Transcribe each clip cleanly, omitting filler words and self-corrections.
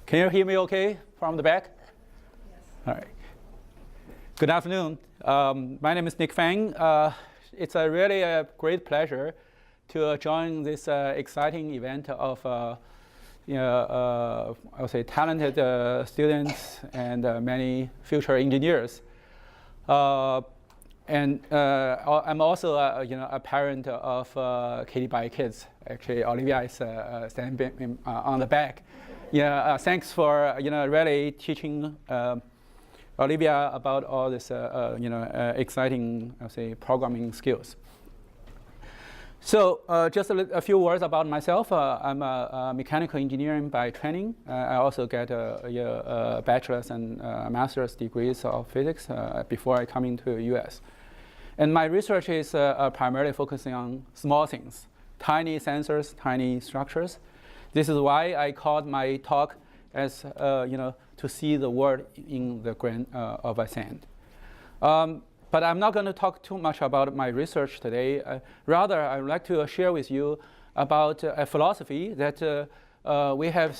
Can you hear me okay from the back? Yes. All right. Good afternoon. My name is Nick Fang. It's really a great pleasure to join this exciting event of I would say talented students and many future engineers. I'm also a parent of KTBYTE kids. Actually, Olivia is standing on the back. Thanks for really teaching Olivia about all this exciting, I would say, programming skills. So just a few words about myself. I'm a mechanical engineer by training. I also get a bachelor's and master's degrees of physics before I come into the US. And my research is primarily focusing on small things, tiny sensors, tiny structures. This is why I called my talk as to see the world in the grain of a sand. But I'm not going to talk too much about my research today. Rather, I would like to share with you about a philosophy that we have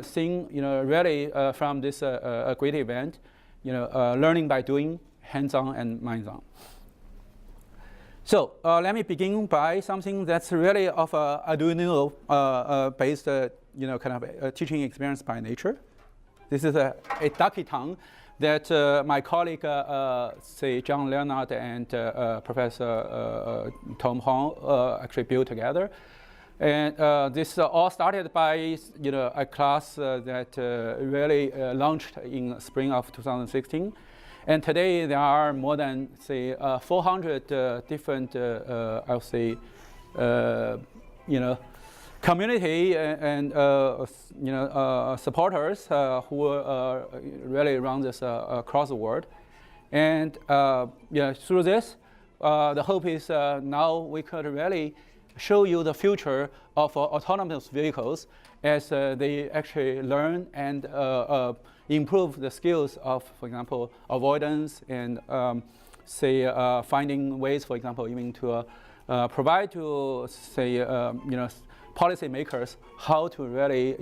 seen really from this great event, learning by doing, hands-on and minds-on. So let me begin by something that's really of a Arduino-based kind of a teaching experience by nature. This is a ducky tongue that my colleague, say John Leonard and Professor Tom Hong actually built together. And this all started by a class that really launched in spring of 2016. And today there are more than, say, 400 different, I would say, community and supporters who really run this across the world. And through this, the hope is now we could really show you the future of autonomous vehicles as they actually learn and improve the skills of, for example, avoidance and say finding ways, for example, even to provide to say policymakers how to really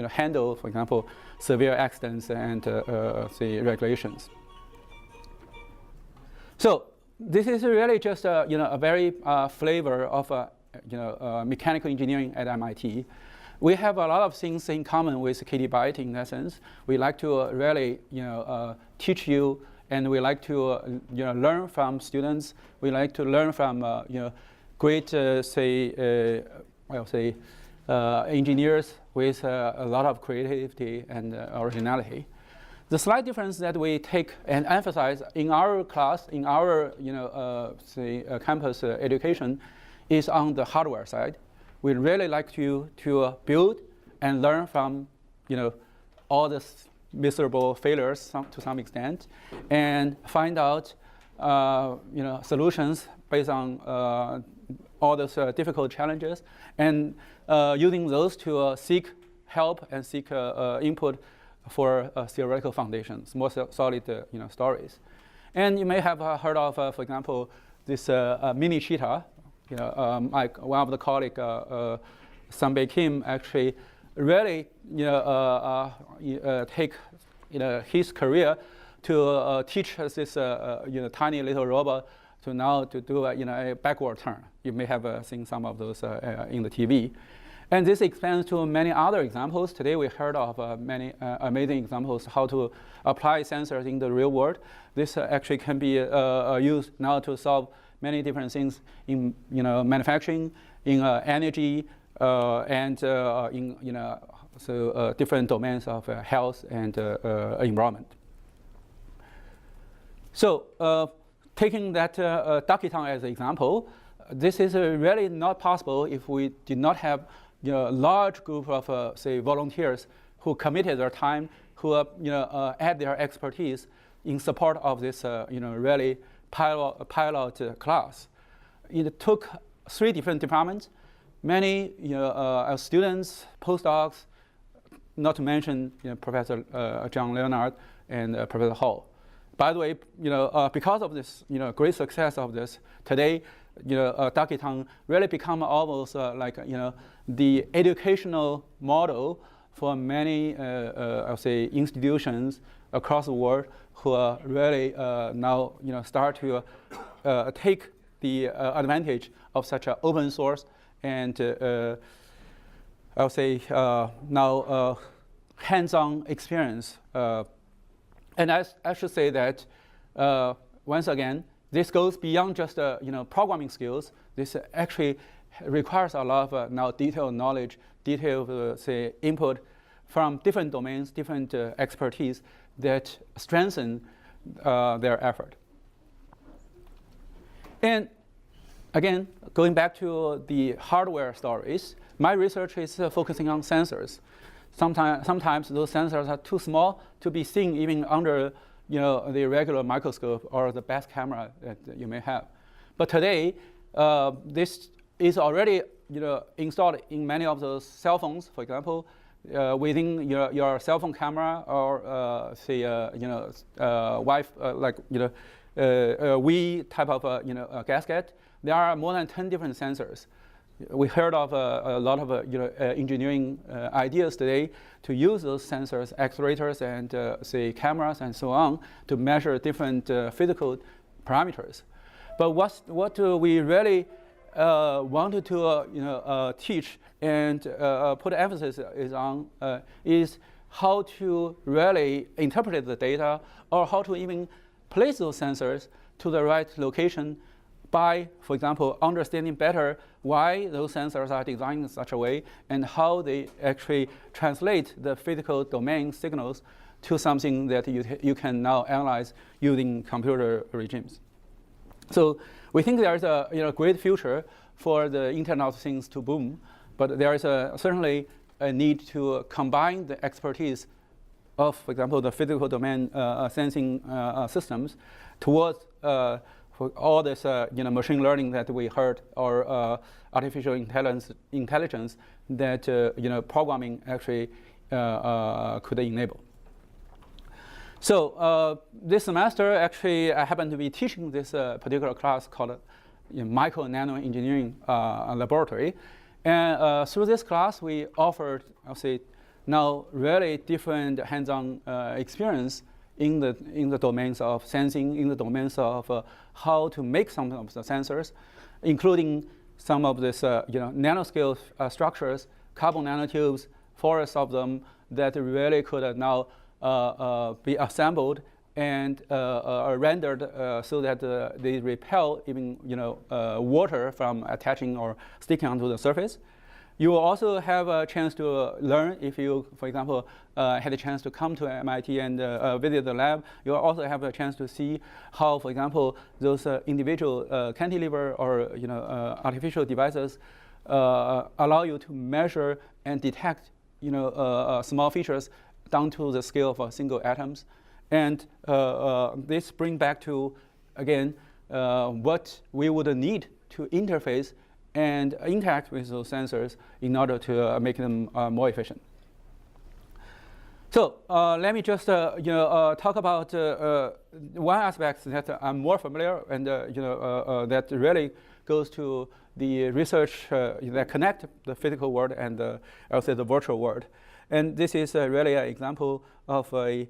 handle, for example, severe accidents and say regulations. So this is really just a very flavor of mechanical engineering at MIT. We have a lot of things in common with KTBYTE in that sense. We like to really teach you, and we like to learn from students. We like to learn from great say engineers with a lot of creativity and originality. The slight difference that we take and emphasize in our class, in our campus education, is on the hardware side. We really like to build and learn from all the miserable failures to some extent, and find out solutions based on all those difficult challenges, and using those to seek help and seek input for theoretical foundations, more solid stories. And you may have heard of, for example, this mini cheetah. One of the colleagues, Sanbei Kim, actually really take his career to teach this tiny little robot to now to do a backward turn. You may have seen some of those in the TV. And this expands to many other examples. Today we heard of many amazing examples how to apply sensors in the real world. This actually can be used now to solve many different things in manufacturing, in energy, and in different domains of health and environment. So taking that ducky tongue as an example, this is really not possible if we did not have a large group of say volunteers who committed their time, who add their expertise in support of this really pilot class. It took 3 different departments, many students, postdocs, not to mention Professor John Leonard and Professor Hall. By the way, because of this great success of this, today ducky tongue really become almost like the educational model for many, I would say, institutions across the world who are really now start to take the advantage of such an open source and I would say now hands-on experience. And I should say that once again, this goes beyond just programming skills. This actually requires a lot of now detailed knowledge, detailed say input from different domains, different expertise that strengthen their effort. And again, going back to the hardware stories, my research is focusing on sensors. Sometimes those sensors are too small to be seen even under the regular microscope or the best camera that you may have. But today, this is already installed in many of those cell phones, for example, within your cell phone camera or say Wi-Fi like Wii type of a gasket. There are more than 10 different sensors. We heard of a lot of engineering ideas today to use those sensors, actuators, and say cameras and so on to measure different physical parameters. But what we really wanted to teach and put emphasis is how to really interpret the data or how to even place those sensors to the right location by, for example, understanding better why those sensors are designed in such a way and how they actually translate the physical domain signals to something that you can now analyze using computer regimes. So we think there is a great future for the Internet of Things to boom, but there is certainly a need to combine the expertise of, for example, the physical domain sensing systems towards for all this machine learning that we heard, or artificial intelligence that programming actually could enable. So this semester, actually, I happen to be teaching this particular class called Micro Nano Engineering Laboratory. And through this class, we offered, I'll say, now really different hands-on experience in the domains of sensing, in the domains of how to make some of the sensors, including some of this nanoscale structures, carbon nanotubes, forests of them that really could now be assembled and rendered so that they repel even water from attaching or sticking onto the surface. You will also have a chance to learn if you, for example, had a chance to come to MIT and visit the lab. You will also have a chance to see how, for example, those individual cantilever or artificial devices allow you to measure and detect small features down to the scale of single atoms. And this brings back to, again, what we would need to interface and interact with those sensors in order to make them more efficient. So let me just talk about one aspect that I'm more familiar and that really goes to the research that connect the physical world and I would say the virtual world. And this is really an example of a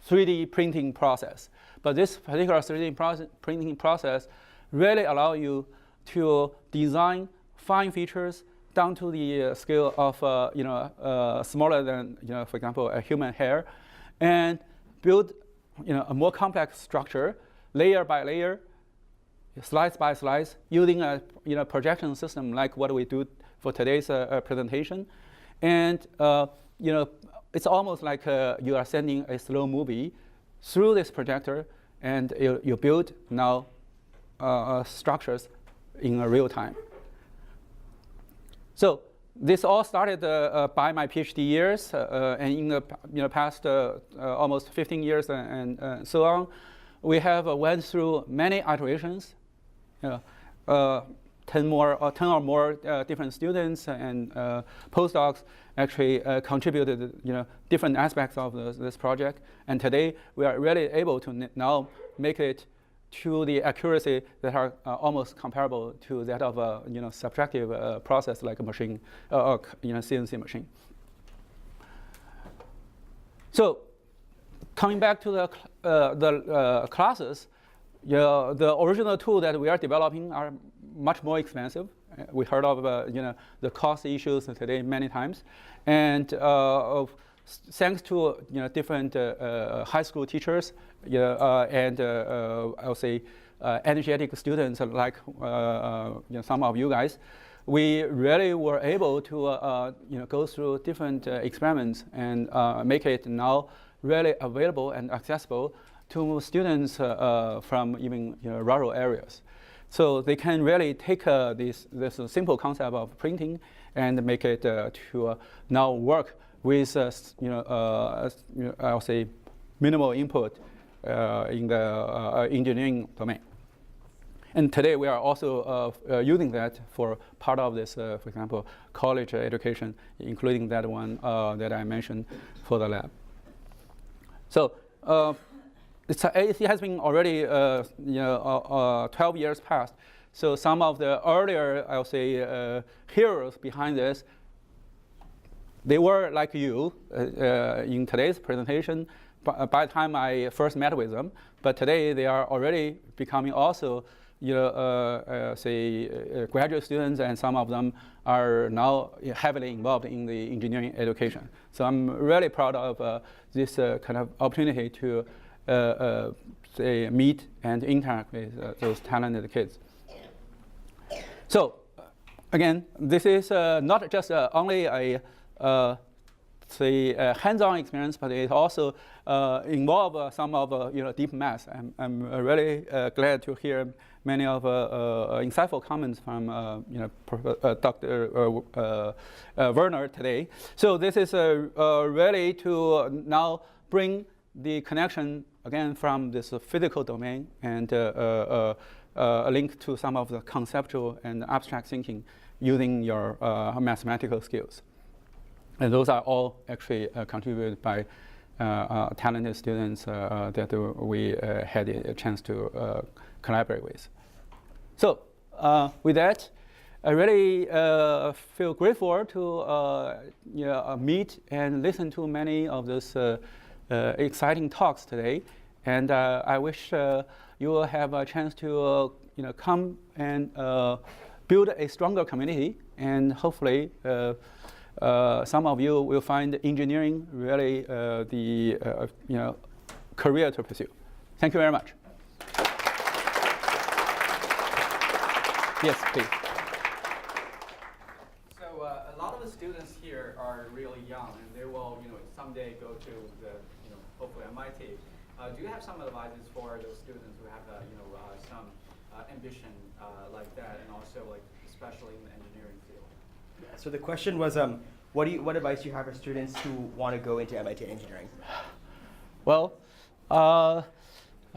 3D printing process. But this particular 3D printing process really allows you to design fine features down to the scale of smaller than for example a human hair, and build a more complex structure layer by layer, slice by slice, using a projection system like what we do for today's presentation. And it's almost like you are sending a slow movie through this projector, and you build now structures in real time. So this all started by my PhD years, and in the past almost 15 years and so on, we have went through many iterations. 10 or more different students and postdocs actually contributed different aspects of this project. And today we are really able to now make it to the accuracy that are almost comparable to that of a subtractive process like a machine, CNC machine. So coming back to the classes, the original tool that we are developing are much more expensive. We heard of the cost issues today many times, and thanks to different high school teachers and I'll say energetic students like some of you guys, we really were able to go through different experiments and make it now really available and accessible to students from even rural areas. So they can really take this simple concept of printing and make it to now work with I'll say minimal input in the engineering domain. And today we are also using that for part of this, for example, college education, including that one that I mentioned for the lab. So it has been already 12 years past. So some of the earlier, I'll say, heroes behind this, they were like you in today's presentation by the time I first met with them. But today they are already becoming also graduate students, and some of them are now heavily involved in the engineering education. So I'm really proud of this kind of opportunity to meet and interact with those talented kids. So again, this is not just only a hands-on experience, but it also involves some of deep math. I'm really glad to hear many of insightful comments from Dr. Werner today. So this is really to now bring the connection again from this physical domain and a link to some of the conceptual and abstract thinking using your mathematical skills. And those are all actually contributed by talented students that we had a chance to collaborate with. So with that, I really feel grateful to meet and listen to many of those exciting talks today. And I wish you will have a chance to come and build a stronger community, and hopefully some of you will find engineering really the career to pursue. Thank you very much. Yes, please. So a lot of the students here are really young, and they will someday go to the hopefully MIT. Do you have some advices for those students who have some ambition like that, and also especially in the engineering field? Yeah, so the question was, what advice do you have for students who want to go into MIT engineering? Well,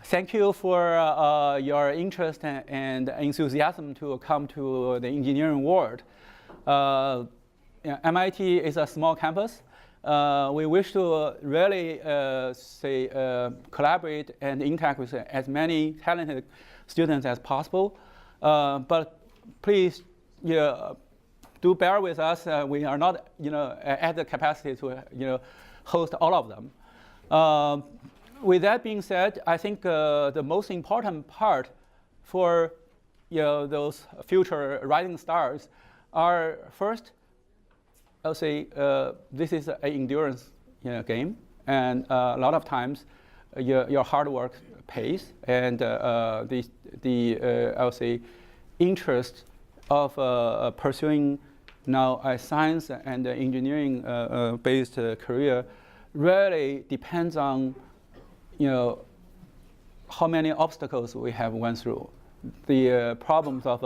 thank you for your interest and enthusiasm to come to the engineering world. MIT is a small campus. We wish to really collaborate and interact with as many talented students as possible. But please, do bear with us. We are not, at the capacity to, host all of them. With that being said, I think the most important part for, those future rising stars are first, I'll say this is an endurance game, and a lot of times your hard work pays, and I'll say interest of pursuing now a science and engineering based career really depends on how many obstacles we have went through. The problems of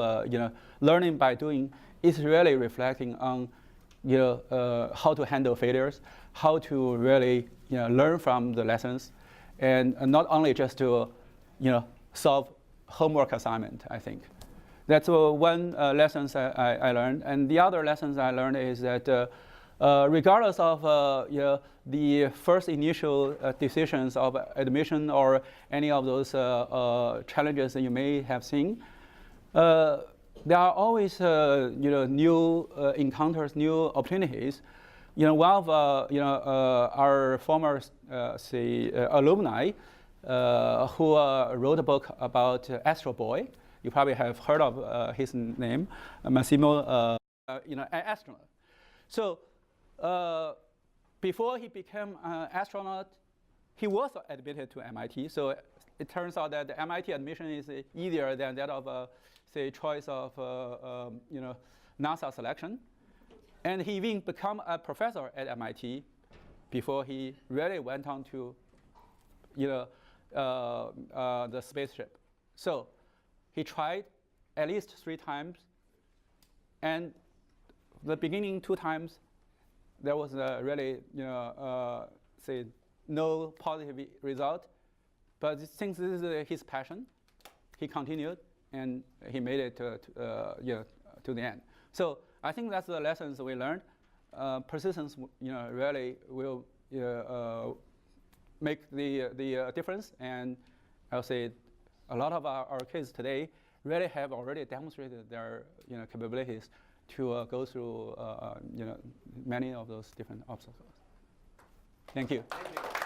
learning by doing is really reflecting on how to handle failures, how to really learn from the lessons, and not only just to solve homework assignment. I think that's one lesson I learned, and the other lessons I learned is that regardless of the first initial decisions of admission or any of those challenges that you may have seen, there are always new encounters, new opportunities, one of our former alumni who wrote a book about Astro Boy. You probably have heard of his name, Massimo, an astronaut. So before he became an astronaut, he was admitted to MIT. So it turns out that the MIT admission is easier than that of, say, choice of NASA selection. And he even became a professor at MIT before he really went on to the spaceship. So he tried at least 3 times. And the beginning 2 times, there was really, say, no positive result. But since this is his passion, he continued and he made it to the end. So I think that's the lessons we learned. Persistence, really will make the difference. And I'll say a lot of our kids today really have already demonstrated their capabilities to go through many of those different obstacles. Thank you. Thank you.